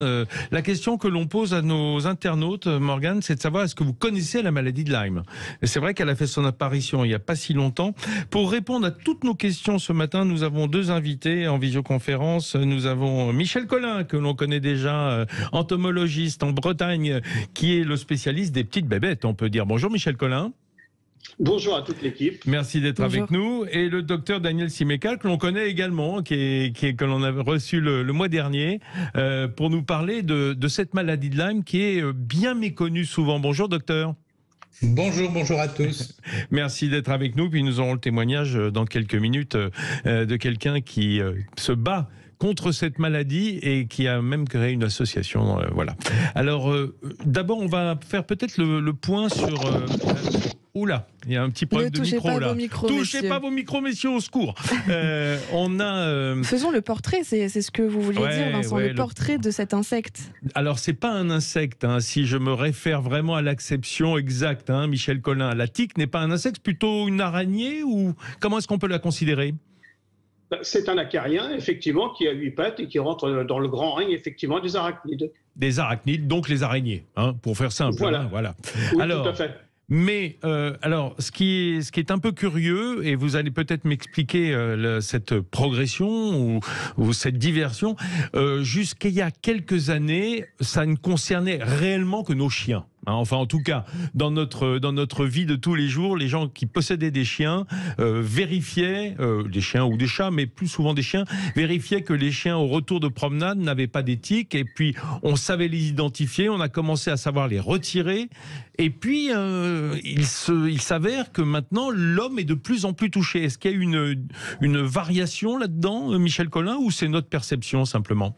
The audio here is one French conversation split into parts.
La question que l'on pose à nos internautes, Morgane, c'est de savoir est-ce que vous connaissez la maladie de Lyme. Et c'est vrai qu'elle a fait son apparition il n'y a pas si longtemps. Pour répondre à toutes nos questions ce matin, nous avons deux invités en visioconférence. Nous avons Michel Collin, que l'on connaît déjà, entomologiste en Bretagne, qui est le spécialiste des petites bébêtes, on peut dire. Bonjour Michel Collin. Bonjour à toute l'équipe. Merci d'être avec nous. Et le docteur Daniel Simécal, que l'on connaît également, que l'on a reçu le mois dernier, pour nous parler de cette maladie de Lyme qui est bien méconnue souvent. Bonjour docteur. Bonjour à tous. Merci d'être avec nous. Puis nous aurons le témoignage dans quelques minutes de quelqu'un qui se bat contre cette maladie et qui a même créé une association. Voilà. Alors, d'abord, on va faire peut-être le point sur... Oula, il y a un petit problème de micro là. Touchez pas vos micros, messieurs, au secours. Faisons le portrait, c'est ce que vous vouliez dire, Vincent, le portrait de cet insecte. Alors, c'est pas un insecte, hein, si je me réfère vraiment à l'acception exacte, hein, Michel Collin. La tique n'est pas un insecte, plutôt une araignée, ou comment est-ce qu'on peut la considérer ? C'est un acarien, effectivement, qui a 8 pattes et qui rentre dans le grand règne, effectivement, des arachnides. Des arachnides, donc les araignées, hein, pour faire simple. Voilà. Hein, voilà. Oui, alors, tout à fait. Mais alors, ce qui est un peu curieux, et vous allez peut-être m'expliquer cette progression ou cette diversion, jusqu'il y a quelques années, ça ne concernait réellement que nos chiens. Enfin, en tout cas, dans notre vie de tous les jours, les gens qui possédaient des chiens vérifiaient, des chiens ou des chats, mais plus souvent des chiens, vérifiaient que les chiens au retour de promenade n'avaient pas des tiques, et puis on savait les identifier, on a commencé à savoir les retirer, et puis il s'avère que maintenant l'homme est de plus en plus touché. Est-ce qu'il y a une variation là-dedans, Michel Collin, ou c'est notre perception simplement ?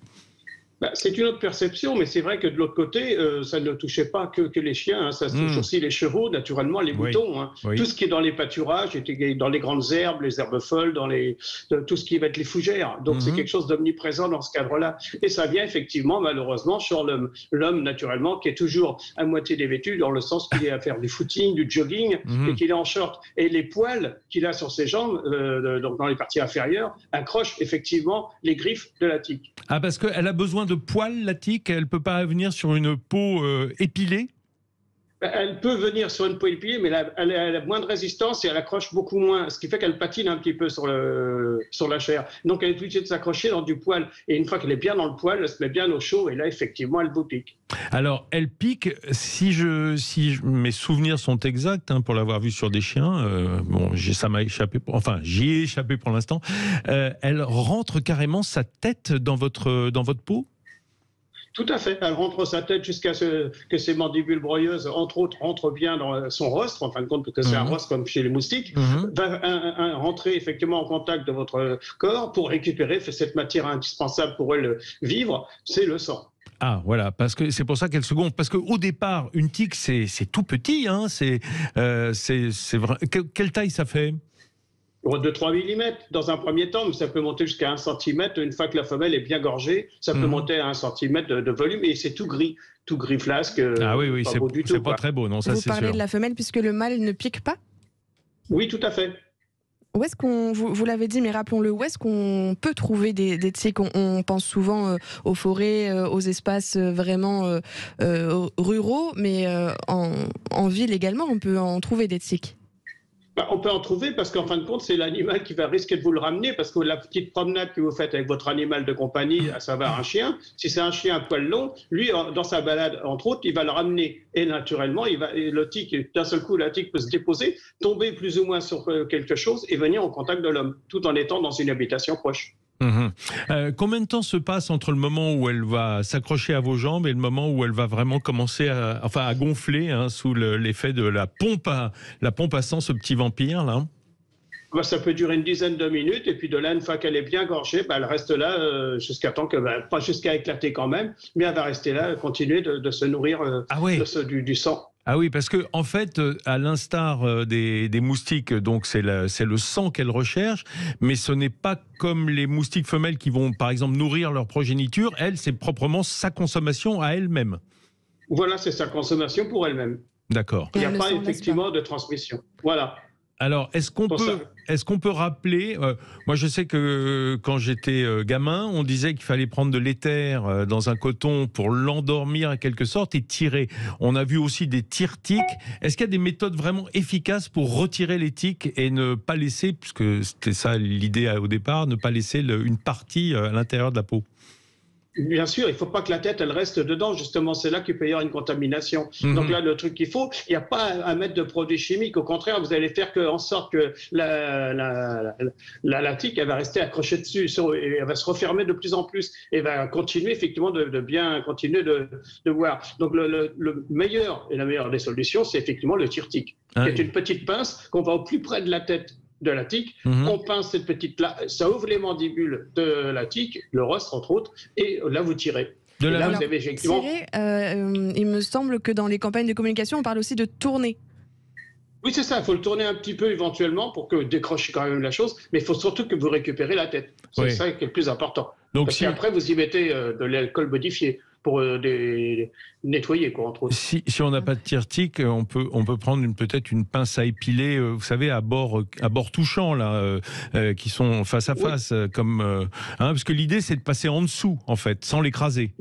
C'est une autre perception, mais c'est vrai que de l'autre côté, ça ne touchait pas que les chiens, hein, ça touche aussi les chevaux, naturellement, les moutons. Hein. Oui. Tout ce qui est dans les pâturages, dans les grandes herbes, les herbes folles, tout ce qui va être les fougères. Donc c'est quelque chose d'omniprésent dans ce cadre-là. Et ça vient effectivement, malheureusement, sur l'homme, naturellement, qui est toujours à moitié dévêtu, dans le sens qu'il est à faire du footing, du jogging, et qu'il est en short. Et les poils qu'il a sur ses jambes, donc dans les parties inférieures, accrochent effectivement les griffes de la tique. Ah, parce qu'elle a besoin de poils, la tique, elle ne peut pas venir sur une peau épilée ? Elle peut venir sur une peau épilée, mais elle a moins de résistance et elle accroche beaucoup moins, ce qui fait qu'elle patine un petit peu sur la chair. Donc elle est obligée de s'accrocher dans du poil. Et une fois qu'elle est bien dans le poil, elle se met bien au chaud et là, effectivement, elle vous pique. Alors, elle pique, si mes souvenirs sont exacts, hein, pour l'avoir vue sur des chiens, ça m'a échappé, j'y ai échappé pour l'instant, elle rentre carrément sa tête dans votre peau ? Tout à fait. Elle rentre sa tête jusqu'à ce que ses mandibules broyeuses, entre autres, rentrent bien dans son rostre, en fin de compte, parce que c'est un rostre comme chez les moustiques, va rentrer effectivement en contact de votre corps pour récupérer cette matière indispensable pour elle vivre, c'est le sang. Ah, voilà, parce que c'est pour ça qu'elle se gonfle. Parce qu'au départ, une tique, c'est tout petit, hein, c'est vrai. Quelle taille ça fait ? De 3 mm dans un premier temps, mais ça peut monter jusqu'à 1 cm. Une fois que la femelle est bien gorgée, ça peut monter à 1 cm de volume et c'est tout gris flasque. Ah oui, c'est pas très beau, non, ça c'est sûr. Vous parlez de la femelle puisque le mâle ne pique pas ? Oui, tout à fait. Où est-ce vous l'avez dit, mais rappelons-le, où est-ce qu'on peut trouver des tiques ? On pense souvent aux forêts, aux espaces vraiment ruraux, mais en ville également, on peut en trouver des tiques. On peut en trouver parce qu'en fin de compte, c'est l'animal qui va risquer de vous le ramener parce que la petite promenade que vous faites avec votre animal de compagnie, à savoir un chien, si c'est un chien à poil long, lui, dans sa balade, entre autres, il va le ramener. Et naturellement, le tique, d'un seul coup, la tique peut se déposer, tomber plus ou moins sur quelque chose et venir en contact de l'homme, tout en étant dans une habitation proche. Combien de temps se passe entre le moment où elle va s'accrocher à vos jambes et le moment où elle va vraiment commencer à gonfler, hein, sous l'effet de la pompe à sang, ce petit vampire là ? Ça peut durer une dizaine de minutes et puis de là, une fois qu'elle est bien gorgée, elle reste là jusqu'à temps que, pas jusqu'à éclater quand même, mais elle va rester là, continuer de se nourrir du sang. Ah oui, parce que en fait, à l'instar des moustiques, donc c'est le sang qu'elle recherche, mais ce n'est pas comme les moustiques femelles qui vont, par exemple, nourrir leur progéniture. Elle, c'est proprement sa consommation à elle-même. Voilà, c'est sa consommation pour elle-même. D'accord. Il n'y a pas effectivement de transmission. Voilà. Alors, est-ce qu'on peut rappeler, moi je sais que quand j'étais gamin, on disait qu'il fallait prendre de l'éther dans un coton pour l'endormir en quelque sorte et tirer. On a vu aussi des tire-tiques. Est-ce qu'il y a des méthodes vraiment efficaces pour retirer les tiques et ne pas laisser, puisque c'était ça l'idée au départ, ne pas laisser une partie à l'intérieur de la peau? Bien sûr, il ne faut pas que la tête elle reste dedans, justement, c'est là qu'il peut y avoir une contamination. Donc là, le truc qu'il faut, il n'y a pas à mettre de produits chimiques, au contraire, vous allez faire en sorte que la tique, elle va rester accrochée dessus, et elle va se refermer de plus en plus, et va continuer effectivement de bien continuer de voir. Donc le meilleur et la meilleure des solutions, c'est effectivement le tire-tique, qui est une petite pince qu'on va au plus près de la tête de la tique, on pince cette petite-là, ça ouvre les mandibules de la tique, le rostre entre autres, et là vous tirez. Là, vous avez effectivement... tirer, il me semble que dans les campagnes de communication, on parle aussi de tourner. Oui, c'est ça, il faut le tourner un petit peu éventuellement pour que décroche quand même la chose, mais il faut surtout que vous récupérez la tête. C'est ça qui est le plus important. Donc, parce qu'après, vous y mettez de l'alcool modifié pour nettoyer, quoi, entre autres. Si on n'a pas de tire-tique, on peut prendre peut-être une pince à épiler, vous savez, à bord touchant, là, qui sont face à face, parce que l'idée, c'est de passer en dessous, en fait, sans l'écraser.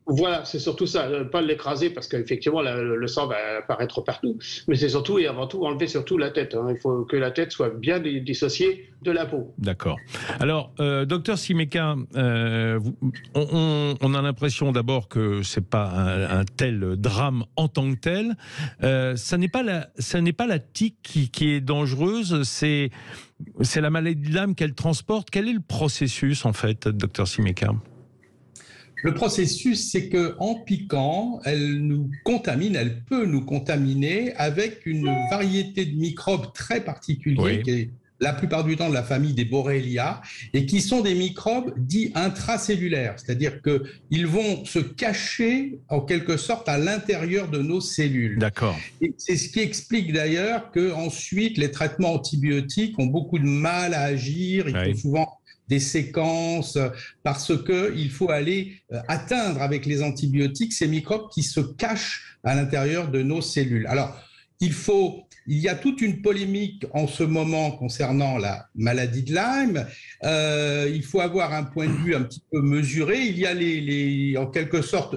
Voilà, c'est surtout ça, pas l'écraser parce qu'effectivement le sang va apparaître partout, mais c'est surtout et avant tout enlever surtout la tête. Il faut que la tête soit bien dissociée de la peau. D'accord. Alors, docteur Simeka, on a l'impression d'abord que c'est pas un tel drame en tant que tel. Ça n'est pas la tique qui est dangereuse, c'est la maladie de Lyme qu'elle transporte. Quel est le processus en fait, docteur Simeka ? Le processus, c'est qu'en piquant, elle peut nous contaminer avec une variété de microbes très particuliers, qui est la plupart du temps de la famille des Borrelia, et qui sont des microbes dits intracellulaires, c'est-à-dire qu'ils vont se cacher en quelque sorte à l'intérieur de nos cellules. D'accord. Et c'est ce qui explique d'ailleurs qu'ensuite les traitements antibiotiques ont beaucoup de mal à agir, il faut souvent des séquences, parce qu'il faut aller atteindre avec les antibiotiques ces microbes qui se cachent à l'intérieur de nos cellules. Alors, il y a toute une polémique en ce moment concernant la maladie de Lyme. Il faut avoir un point de vue un petit peu mesuré. Il y a en quelque sorte...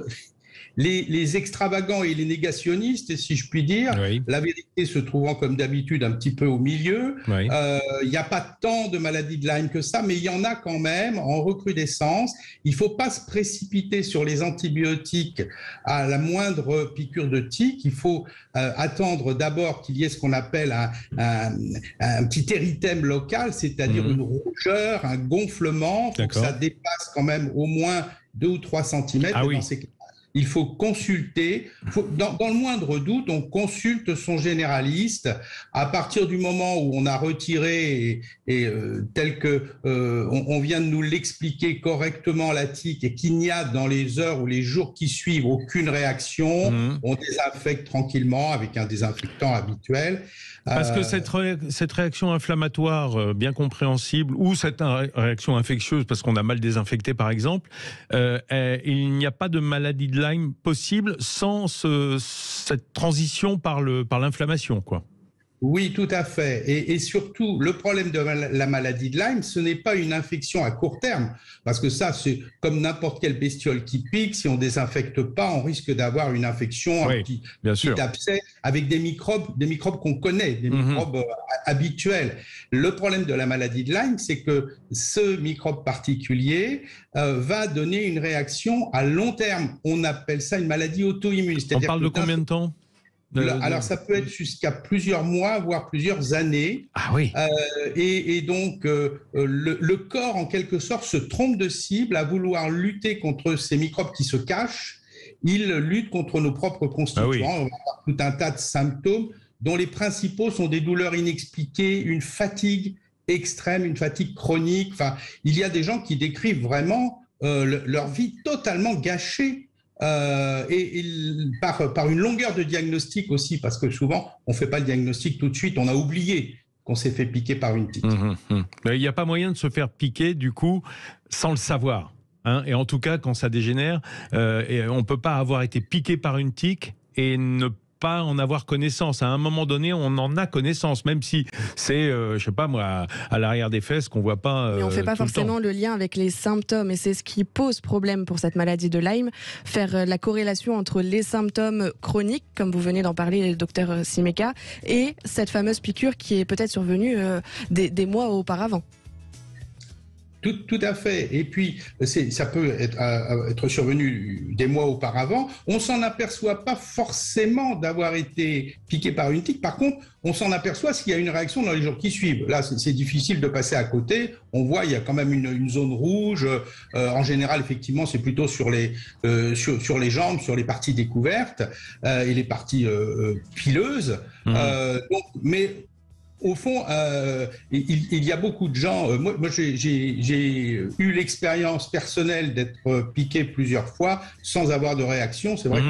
Les extravagants et les négationnistes, si je puis dire, la vérité se trouvant comme d'habitude un petit peu au milieu. Il n'y a pas tant de maladies de Lyme que ça, mais il y en a quand même en recrudescence. Il ne faut pas se précipiter sur les antibiotiques à la moindre piqûre de tique. Il faut attendre d'abord qu'il y ait ce qu'on appelle un petit érythème local, c'est-à-dire une rougeur, un gonflement. Il faut que ça dépasse quand même au moins 2 ou 3 centimètres. Dans ces cas, il faut consulter, dans le moindre doute, on consulte son généraliste. À partir du moment où on a retiré, tel que on vient de nous l'expliquer correctement, la tique, et qu'il n'y a dans les heures ou les jours qui suivent aucune réaction, on désinfecte tranquillement avec un désinfectant habituel. Parce que cette réaction inflammatoire bien compréhensible, ou cette réaction infectieuse parce qu'on a mal désinfecté par exemple, il n'y a pas de maladie de Lyme possible sans cette transition par l'inflammation, quoi. Oui, tout à fait. Et surtout, le problème de la maladie de Lyme, ce n'est pas une infection à court terme, parce que ça, c'est comme n'importe quelle bestiole qui pique. Si on ne désinfecte pas, on risque d'avoir une infection, un petit abcès, avec des microbes qu'on connaît, des microbes habituels. Le problème de la maladie de Lyme, c'est que ce microbe particulier va donner une réaction à long terme. On appelle ça une maladie auto-immune. On parle de combien de temps ? Alors, ça peut être jusqu'à plusieurs mois, voire plusieurs années. Ah oui. Et donc, le corps, en quelque sorte, se trompe de cible à vouloir lutter contre ces microbes qui se cachent. Il lutte contre nos propres constituants. On va avoir tout un tas de symptômes dont les principaux sont des douleurs inexpliquées, une fatigue extrême, une fatigue chronique. Enfin, il y a des gens qui décrivent vraiment leur vie totalement gâchée. Par une longueur de diagnostic aussi, parce que souvent, on ne fait pas le diagnostic tout de suite, on a oublié qu'on s'est fait piquer par une tique. Il n'y a pas moyen de se faire piquer, du coup, sans le savoir. Et en tout cas, quand ça dégénère, on ne peut pas avoir été piqué par une tique et ne pas en avoir connaissance. À un moment donné, on en a connaissance, même si c'est, je sais pas moi, à l'arrière des fesses qu'on voit pas. Mais on fait pas forcément le lien avec les symptômes, et c'est ce qui pose problème pour cette maladie de Lyme, faire la corrélation entre les symptômes chroniques, comme vous venez d'en parler, le docteur Simeka, et cette fameuse piqûre qui est peut-être survenue des mois auparavant. Tout à fait. Et puis, ça peut être survenu des mois auparavant. On s'en aperçoit pas forcément d'avoir été piqué par une tique. Par contre, on s'en aperçoit s'il y a une réaction dans les jours qui suivent. Là, c'est difficile de passer à côté. On voit, il y a quand même une zone rouge. En général, effectivement, c'est plutôt sur les jambes, sur les parties découvertes et les parties pileuses. Mais au fond, il y a beaucoup de gens. Moi, j'ai eu l'expérience personnelle d'être piqué plusieurs fois sans avoir de réaction. C'est vrai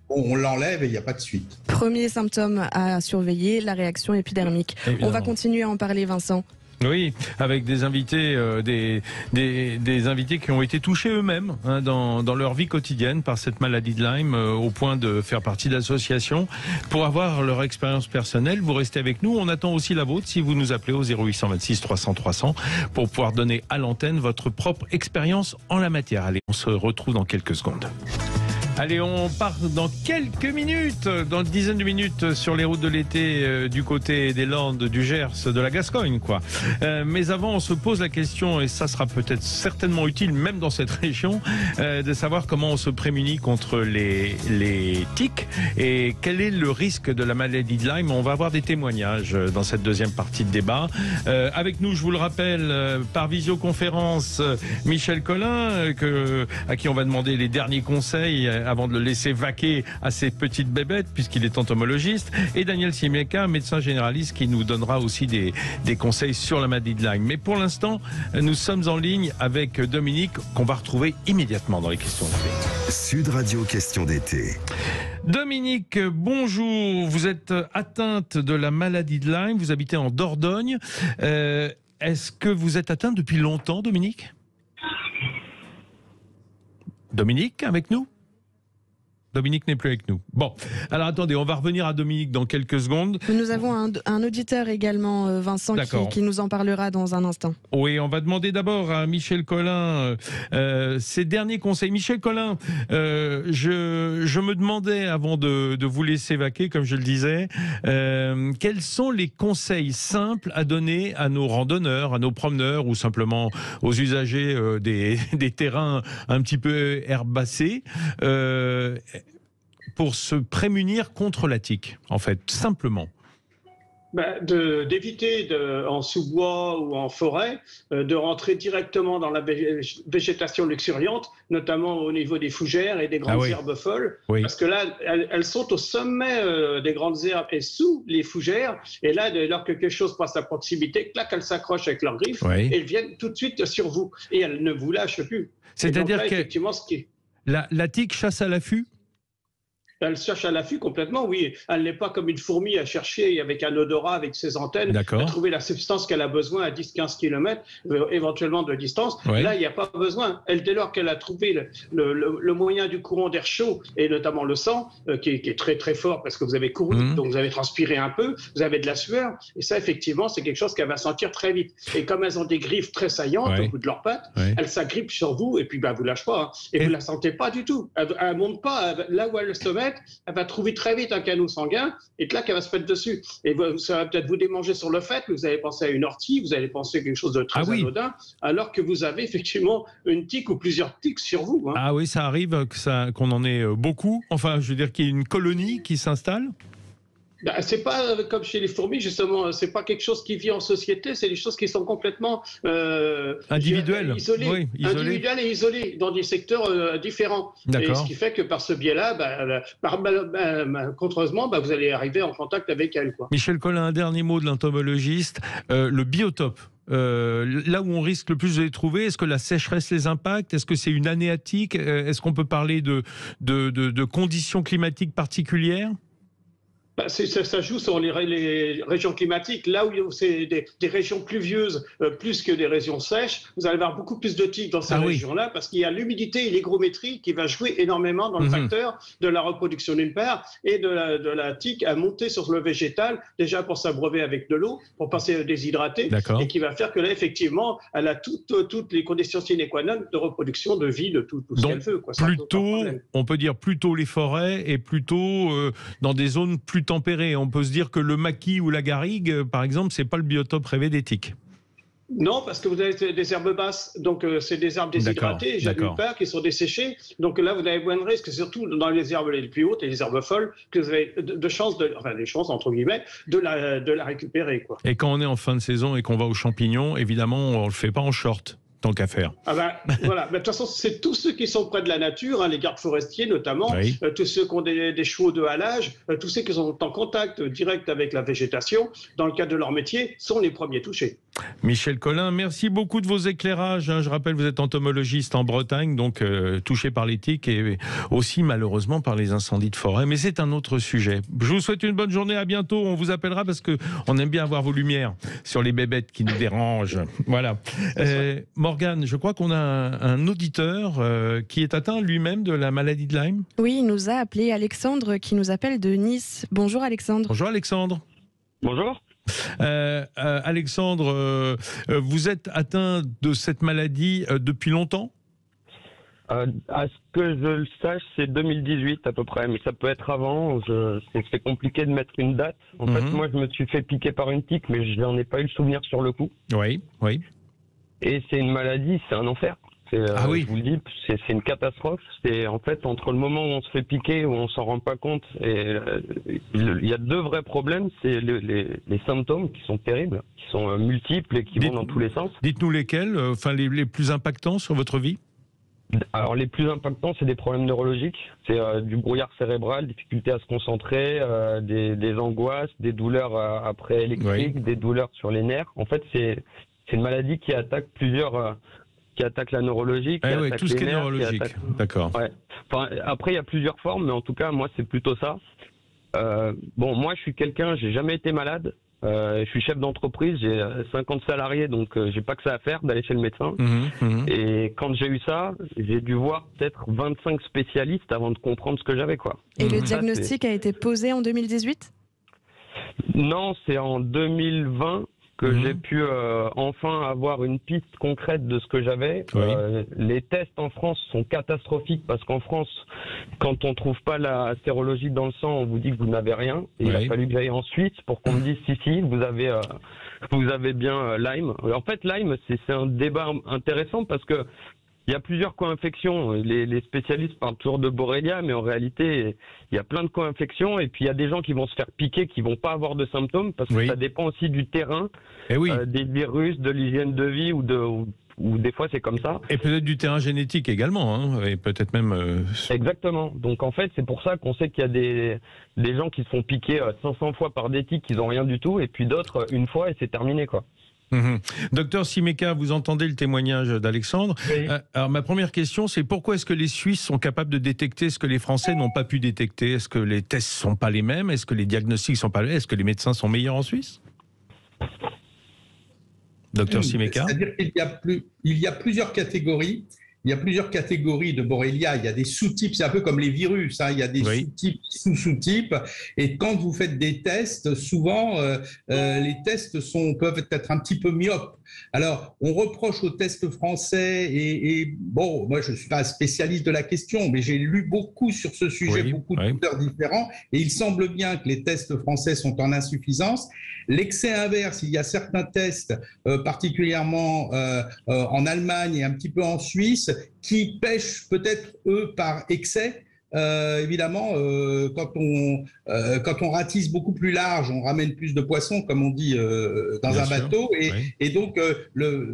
qu'on l'enlève et il n'y a pas de suite. Premier symptôme à surveiller, la réaction épidermique. Évidemment. On va continuer à en parler, Vincent. Oui, avec des invités, des invités qui ont été touchés eux-mêmes dans leur vie quotidienne par cette maladie de Lyme, au point de faire partie d'associations. Pour avoir leur expérience personnelle, vous restez avec nous. On attend aussi la vôtre si vous nous appelez au 0826 300 300 pour pouvoir donner à l'antenne votre propre expérience en la matière. Allez, on se retrouve dans quelques secondes. Allez, on part dans quelques minutes, dans une dizaine de minutes, sur les routes de l'été du côté des Landes, du Gers, de la Gascogne, quoi. Mais avant, on se pose la question, et ça sera peut-être certainement utile, même dans cette région, de savoir comment on se prémunit contre les tiques et quel est le risque de la maladie de Lyme. On va avoir des témoignages dans cette deuxième partie de débat. Avec nous, je vous le rappelle, par visioconférence, Michel Collin, à qui on va demander les derniers conseils avant de le laisser vaquer à ses petites bébêtes, puisqu'il est entomologiste, et Daniel Simeka, médecin généraliste, qui nous donnera aussi des conseils sur la maladie de Lyme. Mais pour l'instant, nous sommes en ligne avec Dominique, qu'on va retrouver immédiatement dans les questions d'été. Sud Radio Questions d'été. Dominique, bonjour. Vous êtes atteinte de la maladie de Lyme, vous habitez en Dordogne. Est-ce que vous êtes atteinte depuis longtemps, Dominique ? Dominique, avec nous ? Dominique n'est plus avec nous. Bon, alors attendez, on va revenir à Dominique dans quelques secondes. Nous avons un auditeur également, Vincent, qui nous en parlera dans un instant. Oui, on va demander d'abord à Michel Collin ses derniers conseils. Michel Collin, je me demandais, avant de vous laisser vaquer, comme je le disais, quels sont les conseils simples à donner à nos randonneurs, à nos promeneurs ou simplement aux usagers des terrains un petit peu herbacés pour se prémunir contre la tique, en fait, simplement? D'éviter en sous-bois ou en forêt, de rentrer directement dans la végétation luxuriante, notamment au niveau des fougères et des grandes herbes folles, parce que là, elles sont au sommet des grandes herbes et sous les fougères, et là, dès lors que quelque chose passe à proximité, clac, elles s'accrochent avec leurs griffes, et elles viennent tout de suite sur vous, et elles ne vous lâchent plus. C'est-à-dire que la tique chasse à l'affût? Elle cherche à l'affût complètement, oui. Elle n'est pas comme une fourmi à chercher avec un odorat, avec ses antennes, à trouver la substance qu'elle a besoin à 10-15 km, éventuellement de distance. Là, il n'y a pas besoin. Dès lors qu'elle a trouvé le moyen du courant d'air chaud, et notamment le sang, qui est très très fort parce que vous avez couru, donc vous avez transpiré un peu, vous avez de la sueur, et ça, effectivement, c'est quelque chose qu'elle va sentir très vite. Et comme elles ont des griffes très saillantes au bout de leurs pattes, elles s'agrippent sur vous, et puis vous ne lâchez pas. Et vous ne la sentez pas du tout. Elle ne monte pas. Là où elle se met, elle va trouver très vite un canot sanguin et là qu'elle va se mettre dessus. Et ça va peut-être vous démanger sur le fait que vous allez penser à une ortie, vous allez penser à quelque chose de très anodin, alors que vous avez effectivement une tique ou plusieurs tiques sur vous. Ah oui, ça arrive qu'on en ait beaucoup. Enfin, je veux dire qu'il y ait une colonie qui s'installe. C'est pas comme chez les fourmis, justement. C'est pas quelque chose qui vit en société. C'est des choses qui sont complètement individuelles, isolées, individuelles et isolées dans des secteurs différents. Et ce qui fait que par ce biais-là, contreusement, vous allez arriver en contact avec elles. Michel Collin, un dernier mot de l'entomologiste. Le biotope. Là où on risque le plus de les trouver, est-ce que la sécheresse les impacte? Est-ce que c'est une anéatique? Est-ce qu'on peut parler de conditions climatiques particulières? Ça joue sur les régions climatiques. Là où c'est des régions pluvieuses plus que des régions sèches, vous allez avoir beaucoup plus de tiques dans ces régions-là parce qu'il y a l'humidité et l'hygrométrie qui va jouer énormément dans le facteur de la reproduction d'une part et de la tique à monter sur le végétal, déjà pour s'abreuver avec de l'eau, pour passer déshydraté, et qui va faire que là, effectivement, elle a toutes les conditions sine qua non de reproduction, de vie, de tout ce qu'elle veut. Plutôt, on peut dire plutôt les forêts et plutôt dans des zones plus tempérées. On peut se dire que le maquis ou la garrigue, par exemple, c'est pas le biotope rêvé des tiques. Non, parce que vous avez des herbes basses, donc c'est des arbres déshydratés, d'une part, qui sont desséchés. Donc là, vous avez moins de risques, surtout dans les herbes les plus hautes et les herbes folles, que vous avez des chances, entre guillemets, de la récupérer, quoi. Et quand on est en fin de saison et qu'on va aux champignons, évidemment, on ne le fait pas en short. Tant qu'à faire. Voilà. De toute façon, c'est tous ceux qui sont près de la nature, les gardes forestiers notamment, tous ceux qui ont des chevaux de halage, tous ceux qui sont en contact direct avec la végétation, dans le cadre de leur métier, sont les premiers touchés. Michel Collin, merci beaucoup de vos éclairages. Je rappelle, vous êtes entomologiste en Bretagne, donc touché par les tiques et aussi malheureusement par les incendies de forêt. Mais c'est un autre sujet. Je vous souhaite une bonne journée, à bientôt. On vous appellera parce qu'on aime bien avoir vos lumières sur les bébêtes qui nous dérangent. Voilà. Morgane, je crois qu'on a un auditeur qui est atteint lui-même de la maladie de Lyme. Oui, il nous a appelé Alexandre qui nous appelle de Nice. Bonjour Alexandre. Bonjour Alexandre. Bonjour. Alexandre, vous êtes atteint de cette maladie depuis longtemps ? À ce que je le sache, c'est 2018 à peu près, mais ça peut être avant. C'est compliqué de mettre une date. En fait, moi, je me suis fait piquer par une tique, mais je n'en ai pas eu le souvenir sur le coup. Oui. Et c'est une maladie, c'est un enfer. Je vous le dis, c'est une catastrophe. C'est en fait entre le moment où on se fait piquer, où on s'en rend pas compte, et il y a deux vrais problèmes. C'est les symptômes qui sont terribles, qui sont multiples et qui vont dans tous les sens. Dites-nous lesquels, les plus impactants sur votre vie. Alors les plus impactants, c'est des problèmes neurologiques. C'est du brouillard cérebral, difficulté à se concentrer, des angoisses, des douleurs après électriques, des douleurs sur les nerfs. En fait, c'est une maladie qui attaque qui attaque la neurologie, qui attaque tout ce qui est nerfs, neurologique. D'accord. Ouais. Enfin, après, il y a plusieurs formes, mais en tout cas, moi, c'est plutôt ça. Moi, je suis j'ai jamais été malade. Je suis chef d'entreprise, j'ai 50 salariés, donc j'ai pas que ça à faire d'aller chez le médecin. Et quand j'ai eu ça, j'ai dû voir peut-être 25 spécialistes avant de comprendre ce que j'avais, quoi. Et le diagnostic a été posé en 2018 ? Non, c'est en 2020 que j'ai pu enfin avoir une piste concrète de ce que j'avais. Les tests en France sont catastrophiques parce qu'en France, quand on trouve pas la sérologie dans le sang, on vous dit que vous n'avez rien. Et il a fallu que j'aille en Suisse pour qu'on me dise si, vous avez bien Lyme. En fait, Lyme, c'est un débat intéressant parce que il y a plusieurs co-infections. Les spécialistes parlent toujours de Borrelia, mais en réalité, il y a plein de co-infections. Et puis, il y a des gens qui vont se faire piquer, qui vont pas avoir de symptômes, parce que ça dépend aussi du terrain, des virus, de l'hygiène de vie, ou des fois, c'est comme ça. Et peut-être du terrain génétique également, et peut-être même... Exactement. Donc, en fait, c'est pour ça qu'on sait qu'il y a des gens qui se font piquer 500 fois par des tiques, qui n'ont rien du tout, et puis d'autres, une fois, et c'est terminé, quoi. Docteur Simeka, vous entendez le témoignage d'Alexandre. Alors ma première question, c'est pourquoi est-ce que les Suisses sont capables de détecter ce que les Français n'ont pas pu détecter? Est-ce que les tests sont pas les mêmes? Est-ce que les diagnostics sont pas les mêmes? Est-ce que les médecins sont meilleurs en Suisse? Docteur Simeka. C'est-à-dire qu'il y a plusieurs catégories. Il y a plusieurs catégories de Borrelia. Il y a des sous-types, c'est un peu comme les virus. Il y a des sous-types, sous-sous-types. Et quand vous faites des tests, souvent, les tests peuvent être un petit peu myopes. Alors, on reproche aux tests français et bon, moi, je ne suis pas spécialiste de la question, mais j'ai lu beaucoup sur ce sujet, beaucoup d'auteurs différents. Et il semble bien que les tests français sont en insuffisance. L'excès inverse, il y a certains tests, particulièrement en Allemagne et un petit peu en Suisse, qui pêchent peut-être, eux, par excès. Évidemment, quand on ratisse beaucoup plus large, on ramène plus de poissons, comme on dit dans un bateau. Et donc,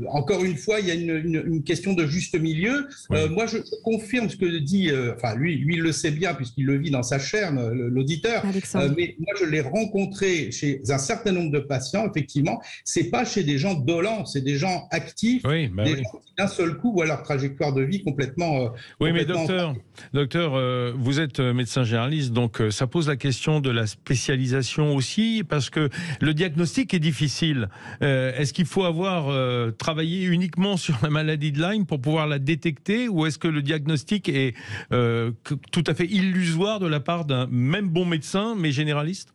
encore une fois, il y a une question de juste milieu. Moi, je confirme ce que dit, lui, il le sait bien puisqu'il le vit dans sa chair, l'auditeur. Mais moi, je l'ai rencontré chez un certain nombre de patients. Effectivement, c'est pas chez des gens dolents, c'est des gens actifs, des gens qui d'un seul coup voient leur trajectoire de vie complètement. Oui, mais docteur, vous êtes médecin généraliste, donc ça pose la question de la spécialisation aussi, parce que le diagnostic est difficile. Est-ce qu'il faut avoir travaillé uniquement sur la maladie de Lyme pour pouvoir la détecter, ou est-ce que le diagnostic est tout à fait illusoire de la part d'un même bon médecin, mais généraliste ?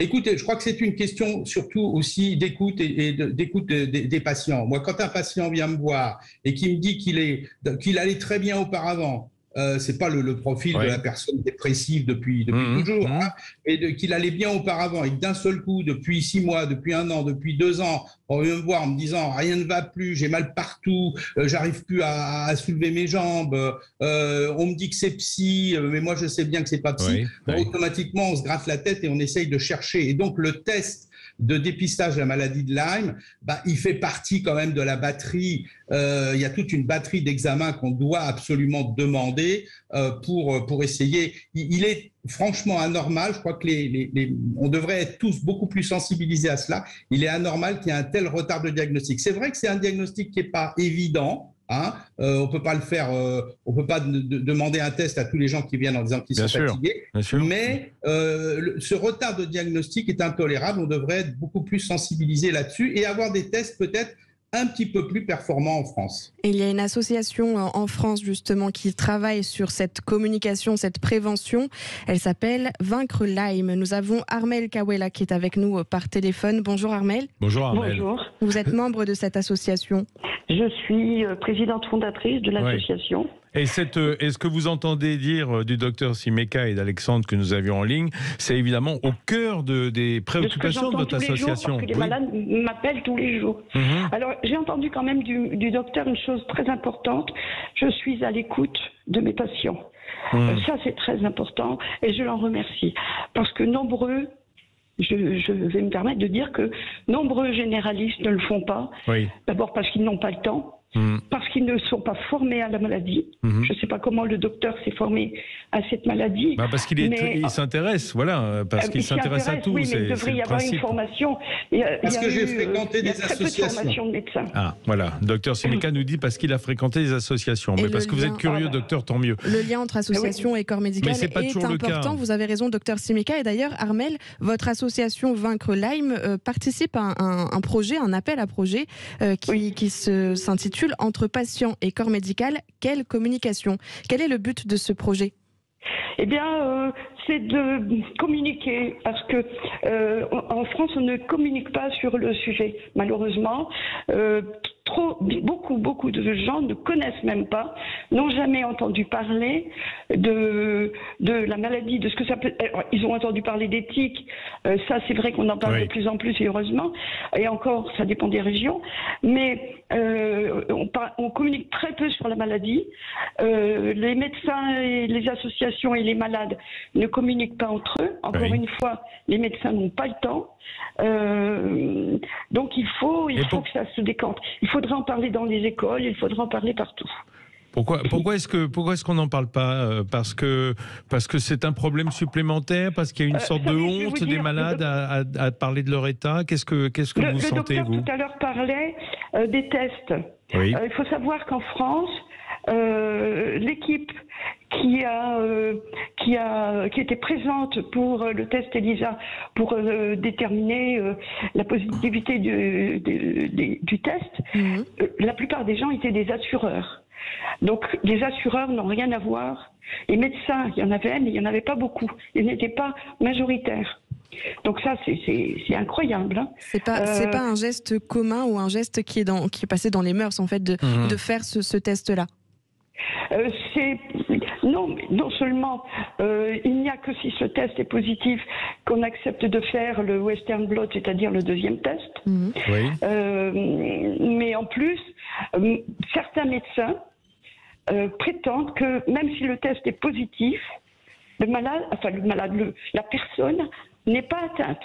Écoutez, je crois que c'est une question surtout aussi d'écoute et d'écoute des patients. Moi, quand un patient vient me voir et qui me dit qu'il allait très bien auparavant, c'est pas le profil de la personne dépressive depuis toujours, hein, et qu'il allait bien auparavant et que d'un seul coup, depuis 6 mois, depuis 1 an, depuis 2 ans, on vient me voir en me disant rien ne va plus, j'ai mal partout, j'arrive plus à soulever mes jambes, on me dit que c'est psy, mais moi je sais bien que c'est pas psy. Automatiquement, on se gratte la tête et on essaye de chercher. Et donc le test de dépistage de la maladie de Lyme, il fait partie quand même de la batterie. Il y a toute une batterie d'examens qu'on doit absolument demander pour essayer. Il est franchement anormal, je crois que on devrait être tous beaucoup plus sensibilisés à cela. Il est anormal qu'il y ait un tel retard de diagnostic. C'est vrai que c'est un diagnostic qui n'est pas évident. Hein, on peut pas le faire, on peut pas demander un test à tous les gens qui viennent en disant qu'ils sont fatigués. Mais ce retard de diagnostic est intolérable. On devrait être beaucoup plus sensibilisé là-dessus et avoir des tests peut-être un petit peu plus performants en France. Et il y a une association en France justement qui travaille sur cette communication, cette prévention. Elle s'appelle Vaincre Lyme. Nous avons Armelle Kawela qui est avec nous par téléphone. Bonjour Armelle. Bonjour Armelle. Bonjour. Vous êtes membre de cette association? Je suis présidente fondatrice de l'association. Et ce que vous entendez dire du docteur Simeka et d'Alexandre que nous avions en ligne, c'est évidemment au cœur des préoccupations de votre association. Parce que les malades m'appellent tous les jours. Alors, j'ai entendu quand même du docteur une chose très importante. Je suis à l'écoute de mes patients. Ça, c'est très important et je l'en remercie. Parce que nombreux, je vais me permettre de dire que nombreux généralistes ne le font pas. D'abord parce qu'ils n'ont pas le temps. Parce qu'ils ne sont pas formés à la maladie. Je ne sais pas comment le docteur s'est formé à cette maladie. Parce qu'il s'intéresse, voilà, parce qu'il s'intéresse à tout. Oui, mais il devrait y avoir une formation. Parce que j'ai fréquenté des associations. Très peu de formation de médecins. Ah, voilà. Docteur Simeka nous dit parce qu'il a fréquenté des associations. Mais parce que vous êtes curieux, docteur, tant mieux. Le lien entre association et corps médical est important. Vous avez raison, docteur Simeka. Et d'ailleurs, Armelle, votre association Vaincre Lyme participe à un projet, un appel à projet qui s'intitule Entre patients et corps médical, quelle communication? Quel est le but de ce projet? Eh bien, c'est de communiquer, parce que en France, on ne communique pas sur le sujet, malheureusement. Beaucoup de gens ne connaissent même pas, n'ont jamais entendu parler de la maladie, de ce que ça peut. Alors, ils ont entendu parler des tiques, ça c'est vrai qu'on en parle de plus en plus et heureusement, et encore ça dépend des régions, mais on communique très peu sur la maladie. Les médecins et les associations et les malades ne communiquent pas entre eux. Encore une fois, les médecins n'ont pas le temps. Donc il faut que ça se décante. Il faudra en parler dans les écoles, il faudra en parler partout. Pourquoi est-ce qu'on n'en parle pas? Parce que c'est un problème supplémentaire, parce qu'il y a une sorte de honte des malades à parler de leur état. Qu'est-ce que vous sentez, vous? Le docteur tout à l'heure parlait des tests. Il faut savoir qu'en France, l'équipe qui était présente pour le test ELISA pour déterminer la positivité du test, la plupart des gens étaient des assureurs. Donc les assureurs n'ont rien à voir. Les médecins, il y en avait, mais il n'y en avait pas beaucoup. Ils n'étaient pas majoritaires. Donc ça, c'est incroyable. Hein. C'est pas un geste commun ou un geste qui est passé dans les mœurs, en fait, de faire ce test-là. Non seulement il n'y a que si ce test est positif qu'on accepte de faire le Western blot, c'est-à-dire le deuxième test. Mais en plus, certains médecins prétendent que même si le test est positif, la personne n'est pas atteinte.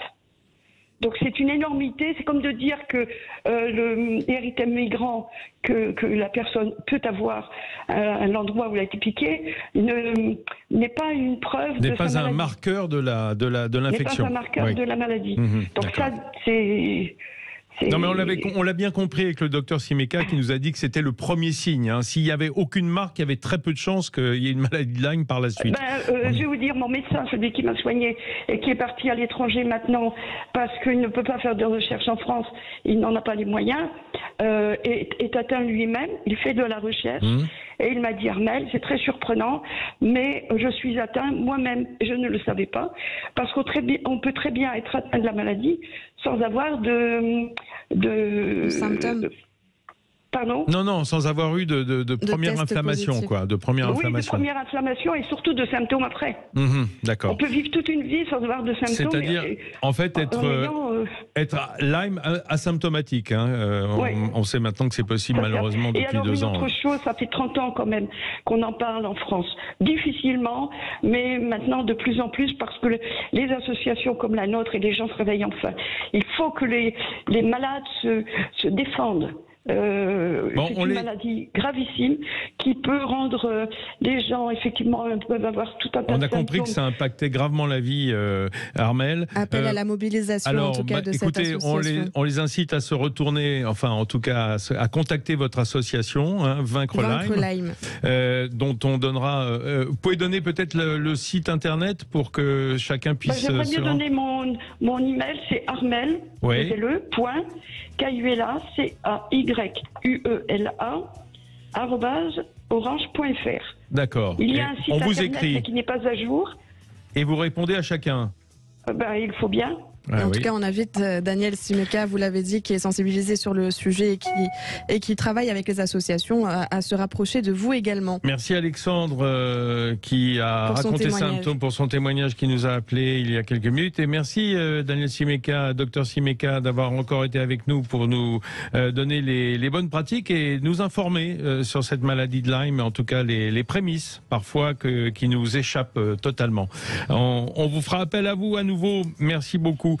Donc c'est une énormité, c'est comme de dire que le érythème migrant que la personne peut avoir à l'endroit où elle a été piquée n'est pas une preuve de sa maladie. N'est pas un marqueur de l'infection. N'est pas un marqueur de la maladie. Donc ça, Non, mais on l'a bien compris avec le docteur Simeka qui nous a dit que c'était le premier signe. Hein. S'il n'y avait aucune marque, il y avait très peu de chances qu'il y ait une maladie de Lyme par la suite. Je vais vous dire, mon médecin, celui qui m'a soigné et qui est parti à l'étranger maintenant parce qu'il ne peut pas faire de recherche en France, il n'en a pas les moyens, est atteint lui-même, il fait de la recherche. Et il m'a dit, Armelle, c'est très surprenant, mais je suis atteint moi-même, je ne le savais pas, parce qu'on peut très bien être atteint de la maladie sans avoir de symptômes. Pardon ? Non, sans avoir eu de première inflammation, quoi. De première inflammation. De première inflammation et surtout de symptômes après. D'accord. On peut vivre toute une vie sans avoir de symptômes. C'est-à-dire, en fait, être Lyme asymptomatique. Hein. On sait maintenant que c'est possible, malheureusement, depuis 2 ans. Et autre chose, ça fait 30 ans quand même qu'on en parle en France. Difficilement, mais maintenant de plus en plus, parce que les associations comme la nôtre et les gens se réveillent enfin. Il faut que les malades se défendent. C'est une maladie gravissime qui peut rendre les gens, effectivement, peuvent avoir tout un tas de symptômes. On a compris que ça impactait gravement la vie, Armelle. Appel à la mobilisation, en tout cas, de cette association. On les incite à se retourner, enfin, en tout cas, à contacter votre association, hein, Vaincre Lyme, dont on donnera... vous pouvez donner peut-être le site internet pour que chacun puisse... J'aimerais bien donner mon email, c'est Armelle, KULA, CAYUELA, @orange.fr. D'accord. Il y a un site internet qui n'est pas à jour. Et vous répondez à chacun. Il faut bien. En tout cas, on invite Daniel Simeka, vous l'avez dit, qui est sensibilisé sur le sujet et qui travaille avec les associations à se rapprocher de vous également. Merci Alexandre qui a raconté ça un peu pour son témoignage, qui nous a appelé il y a quelques minutes. Et merci Daniel Simeka, docteur Simeka, d'avoir encore été avec nous pour nous donner les bonnes pratiques et nous informer sur cette maladie de Lyme, en tout cas les prémices parfois qui nous échappent totalement. On vous fera appel à vous à nouveau. Merci beaucoup.